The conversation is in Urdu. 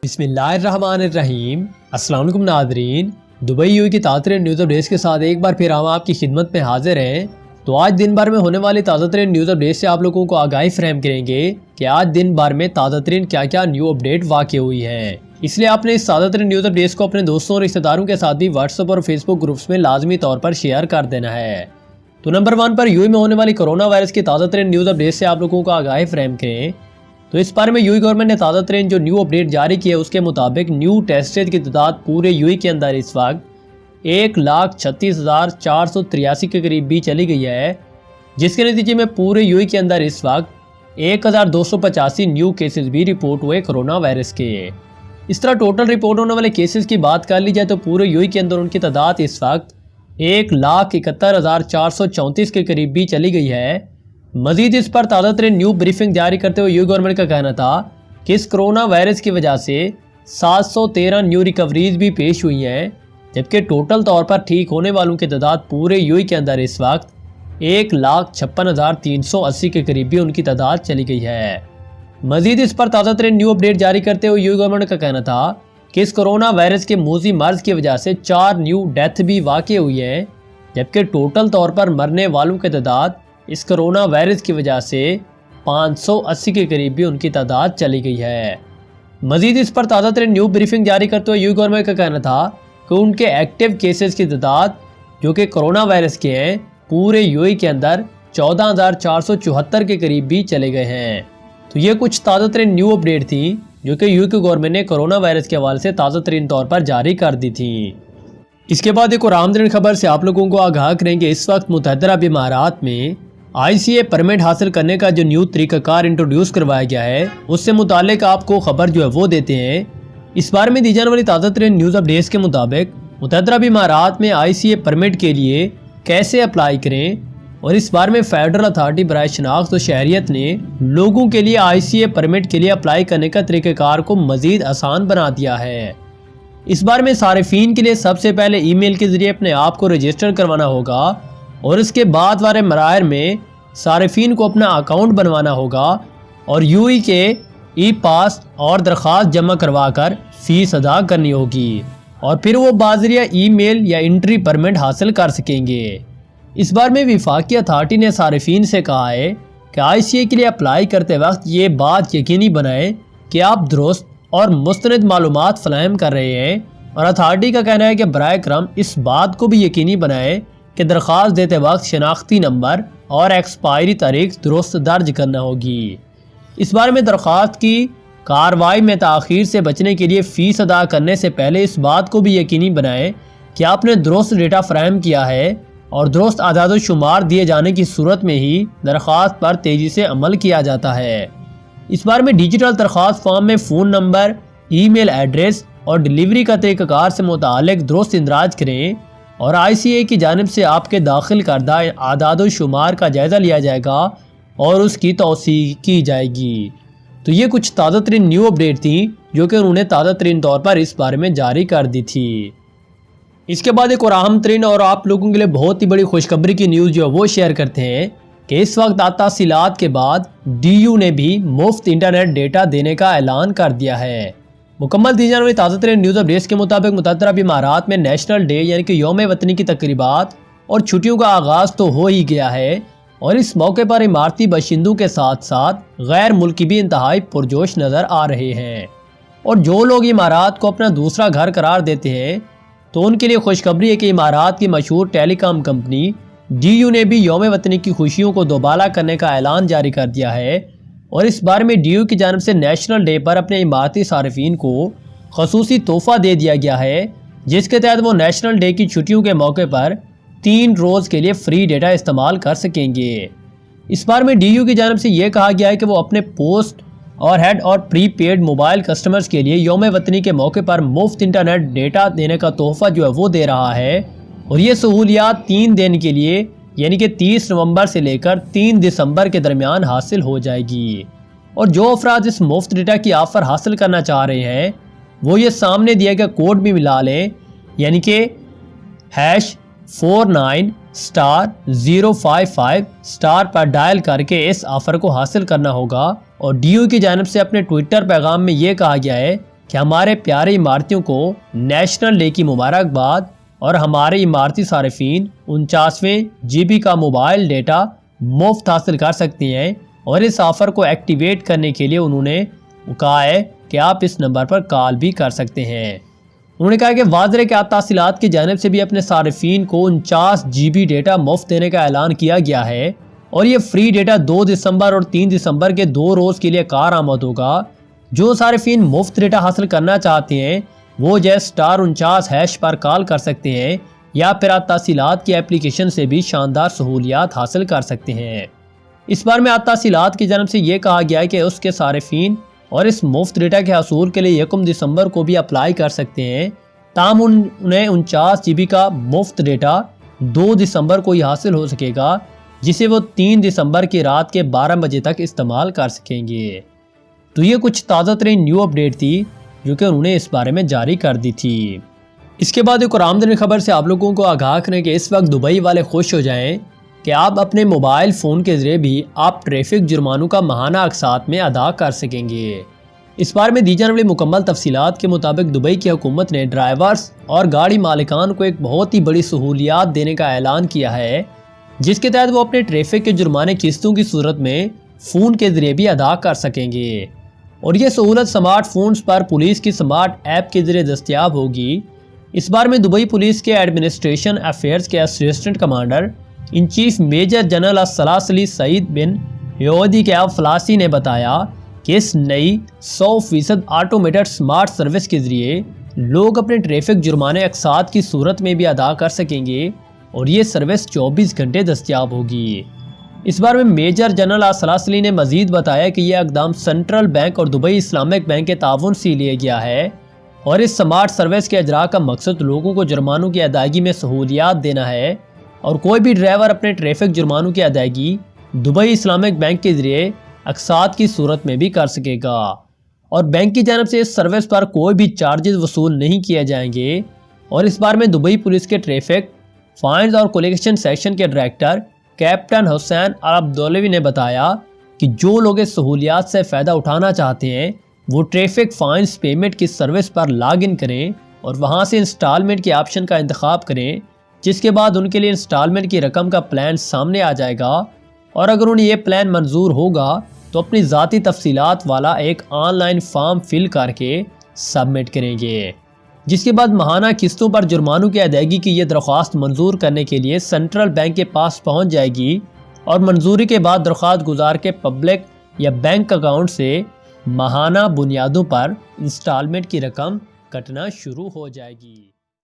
بسم اللہ الرحمن الرحیم۔ السلام علیکم ناظرین، دبئی یو کی تازہ ترین نیوز اپڈیٹس کے ساتھ ایک بار پھر ہم آپ کی خدمت میں حاضر ہیں۔ تو آج دن بھر میں ہونے والی تازہ ترین نیوز اپڈیٹ سے آپ لوگوں کو آگاہی فراہم کریں گے کہ آج دن بھر میں تازہ ترین کیا نیو اپڈیٹ واقع ہوئی ہے۔ اس لیے آپ نے اس تازہ ترین نیوز اپڈیٹس کو اپنے دوستوں اور رشتہ داروں کے ساتھ بھی واٹس ایپ اور فیس بک گروپس میں لازمی طور پر شیئر کر دینا ہے۔ تو نمبر 1 پر یو میں ہونے والی کرونا وائرس کی تازہ ترین نیوز اپڈیٹ سے آپ لوگوں کو آگاہی فراہم کریں۔ تو اس بارے میں یو گورنمنٹ نے تازہ ترین جو نیو اپڈیٹ جاری کی ہے اس کے مطابق نیو ٹیسٹڈ کی تعداد پورے یو کے اندر اس وقت 1,36,483 کے قریب بھی چلی گئی ہے، جس کے نتیجے میں پورے یو کے اندر اس وقت 1,285 نیو کیسز بھی رپورٹ ہوئے کرونا وائرس کے۔ اس طرح ٹوٹل رپورٹ ہونے والے کیسز کی بات کر لی جائے تو پورے یو کے اندر ان کی تعداد اس وقت 1,71,434 کے قریب بھی چلی گئی ہے۔ مزید اس پر تازہ ترین نیو بریفنگ جاری کرتے ہوئے یو گورنمنٹ کا کہنا تھا کہ اس کرونا وائرس کی وجہ سے 713 نیو ریکوریز بھی پیش ہوئی ہیں، جبکہ ٹوٹل طور پر ٹھیک ہونے والوں کی تعداد پورے یو کے اندر اس وقت 1,56,380 کے قریب بھی ان کی تعداد چلی گئی ہے۔ مزید اس پر تازہ ترین نیو اپڈیٹ جاری کرتے ہوئے یو گورنمنٹ کا کہنا تھا کہ اس کرونا وائرس کے موذی مرض کی وجہ سے 4 نیو ڈیتھ بھی واقع ہوئی ہیں، جبکہ ٹوٹل طور پر مرنے والوں کی تعداد اس کرونا وائرس کی وجہ سے 580 کے قریب بھی ان کی تعداد چلی گئی ہے۔ مزید اس پر تازہ ترین نیو بریفنگ جاری کرتے ہوئے یو گورنمنٹ کا کہنا تھا کہ ان کے ایکٹیو کیسز کی تعداد جو کہ کرونا وائرس کے ہیں پورے یو کے اندر 14,474 کے قریب بھی چلے گئے ہیں۔ تو یہ کچھ تازہ ترین نیو اپڈیٹ تھی جو کہ یو کے گورنمنٹ نے کرونا وائرس کے حوالے سے تازہ ترین طور پر جاری کر دی تھی۔ اس کے بعد ایک اور اہم ترین خبر سے آپ لوگوں کو آگاہ کریں کہ اس وقت متحدہ عرب امارات میں ICA پرمٹ حاصل کرنے کا جو نیو طریقہ کار انٹروڈیوس کروایا گیا ہے اس سے متعلق آپ کو خبر جو ہے وہ دیتے ہیں۔ اس بارے میں دی جانے والی تازہ ترین نیوز اپڈیٹس کے مطابق متحدہ عرب امارات میں ICA پرمٹ کے لیے کیسے اپلائی کریں، اور اس بارے میں فیڈرل اتھارٹی برائے شناخت و شہریت نے لوگوں کے لیے ICA پرمٹ کے لیے اپلائی کرنے کا طریقہ کار کو مزید آسان بنا دیا ہے۔ اس بارے میں صارفین کے لیے سب سے پہلے ای میل کے ذریعے اپنے آپ کو رجسٹر کروانا ہوگا، اور اس کے بعد والے مراحل میں صارفین کو اپنا اکاؤنٹ بنوانا ہوگا اور یو کے ای پاس اور درخواست جمع کروا کر فیس ادا کرنی ہوگی، اور پھر وہ بذریعہ ای میل یا انٹری پرمٹ حاصل کر سکیں گے۔ اس بار میں وفاقی اتھارٹی نے صارفین سے کہا ہے کہ ICA کے لیے اپلائی کرتے وقت یہ بات یقینی بنائیں کہ آپ درست اور مستند معلومات فراہم کر رہے ہیں، اور اتھارٹی کا کہنا ہے کہ براہ کرم اس بات کو بھی یقینی بنائیں کہ درخواست دیتے وقت شناختی نمبر اور ایکسپائری تاریخ درست درج کرنا ہوگی۔ اس بارے میں درخواست کی کارروائی میں تاخیر سے بچنے کے لیے فیس ادا کرنے سے پہلے اس بات کو بھی یقینی بنائیں کہ آپ نے درست ڈیٹا فراہم کیا ہے، اور درست اعداد و شمار دیے جانے کی صورت میں ہی درخواست پر تیزی سے عمل کیا جاتا ہے۔ اس بارے میں ڈیجیٹل درخواست فارم میں فون نمبر، ای میل ایڈریس اور ڈیلیوری کا طریقہ کار سے متعلق درست اندراج کریں، اور ICA کی جانب سے آپ کے داخل کردہ اعداد و شمار کا جائزہ لیا جائے گا اور اس کی توثیق کی جائے گی۔ تو یہ کچھ تازہ ترین نیو اپڈیٹ تھی جو کہ انہوں نے تازہ ترین طور پر اس بارے میں جاری کر دی تھی۔ اس کے بعد ایک اور اہم ترین اور آپ لوگوں کے لیے بہت ہی بڑی خوشخبری کی نیوز جو وہ شیئر کرتے ہیں کہ اس وقت تحصیلات کے بعد DU نے بھی مفت انٹرنیٹ ڈیٹا دینے کا اعلان کر دیا ہے۔ مکمل دی جانے والی تازہ ترین نیوز اپڈیٹس کے مطابق متحدہ عرب امارات میں نیشنل ڈے یعنی کہ یوم وطنی کی تقریبات اور چھٹیوں کا آغاز تو ہو ہی گیا ہے، اور اس موقع پر اماراتی باشندوں کے ساتھ ساتھ غیر ملکی بھی انتہائی پرجوش نظر آ رہے ہیں، اور جو لوگ امارات کو اپنا دوسرا گھر قرار دیتے ہیں تو ان کے لیے خوشخبری ہے کہ امارات کی مشہور ٹیلی کام کمپنی DU نے بھی یوم وطنی کی خوشیوں کو دوبالا کرنے کا اعلان جاری کر دیا ہے، اور اس بارے میں DU کی جانب سے نیشنل ڈے پر اپنے اماراتی صارفین کو خصوصی تحفہ دے دیا گیا ہے، جس کے تحت وہ نیشنل ڈے کی چھٹیوں کے موقع پر 3 روز کے لیے فری ڈیٹا استعمال کر سکیں گے۔ اس بارے میں DU کی جانب سے یہ کہا گیا ہے کہ وہ اپنے پوسٹ اور ہیڈ اور پری پیڈ موبائل کسٹمرز کے لیے یوم وطنی کے موقع پر مفت انٹرنیٹ ڈیٹا دینے کا تحفہ جو ہے وہ دے رہا ہے، اور یہ سہولیات 3 دن کے لیے یعنی کہ 30 نومبر سے لے کر 3 دسمبر کے درمیان حاصل ہو جائے گی، اور جو افراد اس مفت ڈیٹا کی آفر حاصل کرنا چاہ رہے ہیں وہ یہ سامنے دیا گیا کوڈ بھی ملا لیں، یعنی کہ #49*055* پر ڈائل کر کے اس آفر کو حاصل کرنا ہوگا، اور DU کی جانب سے اپنے ٹویٹر پیغام میں یہ کہا گیا ہے کہ ہمارے پیارے عمارتیوں کو نیشنل ڈے کی مبارکباد اور ہمارے عمارتی صارفین 49ویں GB کا موبائل ڈیٹا مفت حاصل کر سکتے ہیں، اور اس آفر کو ایکٹیویٹ کرنے کے لیے انہوں نے کہا ہے کہ آپ اس نمبر پر کال بھی کر سکتے ہیں۔ انہوں نے کہا کہ واضح کہ تحصیلات کی جانب سے بھی اپنے صارفین کو 49 GB ڈیٹا مفت دینے کا اعلان کیا گیا ہے، اور یہ فری ڈیٹا 2 دسمبر اور 3 دسمبر کے 2 روز کے لیے کارآمد ہوگا۔ جو صارفین مفت ڈیٹا حاصل کرنا چاہتے ہیں وہ *49# پر کال کر سکتے ہیں، یا پھر تحصیلات کی اپلیکیشن سے بھی شاندار سہولیات حاصل کر سکتے ہیں۔ اس بار میں تحصیلات کی جانب سے یہ کہا گیا ہے کہ اس کے صارفین اور اس مفت ڈیٹا کے حصول کے لیے 1 دسمبر کو بھی اپلائی کر سکتے ہیں، تاہم انہیں 49 GB کا مفت ڈیٹا 2 دسمبر کو ہی حاصل ہو سکے گا، جسے وہ 3 دسمبر کی رات کے 12 بجے تک استعمال کر سکیں گے۔ تو یہ کچھ تازہ ترین نیو اپڈیٹ تھی جو کہ انہوں نے اس بارے میں جاری کر دی تھی۔ اس کے بعد ایک اور آمدنی خبر سے آپ لوگوں کو آگاہ کریں کہ اس وقت دبئی والے خوش ہو جائیں کہ آپ اپنے موبائل فون کے ذریعے بھی آپ ٹریفک جرمانوں کا ماہانہ اقساط میں ادا کر سکیں گے۔ اس بارے میں دی جانے والی مکمل تفصیلات کے مطابق دبئی کی حکومت نے ڈرائیورز اور گاڑی مالکان کو ایک بہت ہی بڑی سہولیات دینے کا اعلان کیا ہے، جس کے تحت وہ اپنے ٹریفک کے جرمانے قسطوں کی صورت میں فون کے ذریعے بھی ادا کر سکیں گے، اور یہ سہولت سمارٹ فونز پر پولیس کی سمارٹ ایپ کے ذریعے دستیاب ہوگی۔ اس بار میں دبئی پولیس کے ایڈمنسٹریشن افیئرز کے assistant commander in chief major general الثلاثلی سعید بن یہودی کے فلاسی نے بتایا کہ اس نئی 100% آٹومیٹڈ سمارٹ سروس کے ذریعے لوگ اپنے ٹریفک جرمانے اقساط کی صورت میں بھی ادا کر سکیں گے، اور یہ سروس 24 گھنٹے دستیاب ہوگی۔ اس بار میں میجر جنرل الثلاثلی نے مزید بتایا کہ یہ اقدام سینٹرل بینک اور دبئی اسلامک بینک کے تعاون سے لیا گیا ہے، اور اس سمارٹ سروس کے اجراء کا مقصد لوگوں کو جرمانوں کی ادائیگی میں سہولیات دینا ہے، اور کوئی بھی ڈرائیور اپنے ٹریفک جرمانوں کی ادائیگی دبئی اسلامک بینک کے ذریعے اقساط کی صورت میں بھی کر سکے گا، اور بینک کی جانب سے اس سروس پر کوئی بھی چارجز وصول نہیں کیے جائیں گے۔ اور اس بار میں دبئی پولیس کے ٹریفک فائنز اور کولیکشن سیکشن کے ڈائریکٹر کیپٹن حسین عبدالوی نے بتایا کہ جو لوگ اس سہولیات سے فائدہ اٹھانا چاہتے ہیں وہ ٹریفک فائنز پیمنٹ کی سروس پر لاگ ان کریں اور وہاں سے انسٹالمنٹ کے آپشن کا انتخاب کریں، جس کے بعد ان کے لیے انسٹالمنٹ کی رقم کا پلان سامنے آ جائے گا، اور اگر انہیں یہ پلان منظور ہوگا تو اپنی ذاتی تفصیلات والا ایک آن لائن فارم فل کر کے سبمٹ کریں گے، جس کے بعد ماہانہ قسطوں پر جرمانوں کی ادائیگی کی یہ درخواست منظور کرنے کے لیے سینٹرل بینک کے پاس پہنچ جائے گی، اور منظوری کے بعد درخواست گزار کے پبلک یا بینک اکاؤنٹ سے ماہانہ بنیادوں پر انسٹالمنٹ کی رقم کٹنا شروع ہو جائے گی۔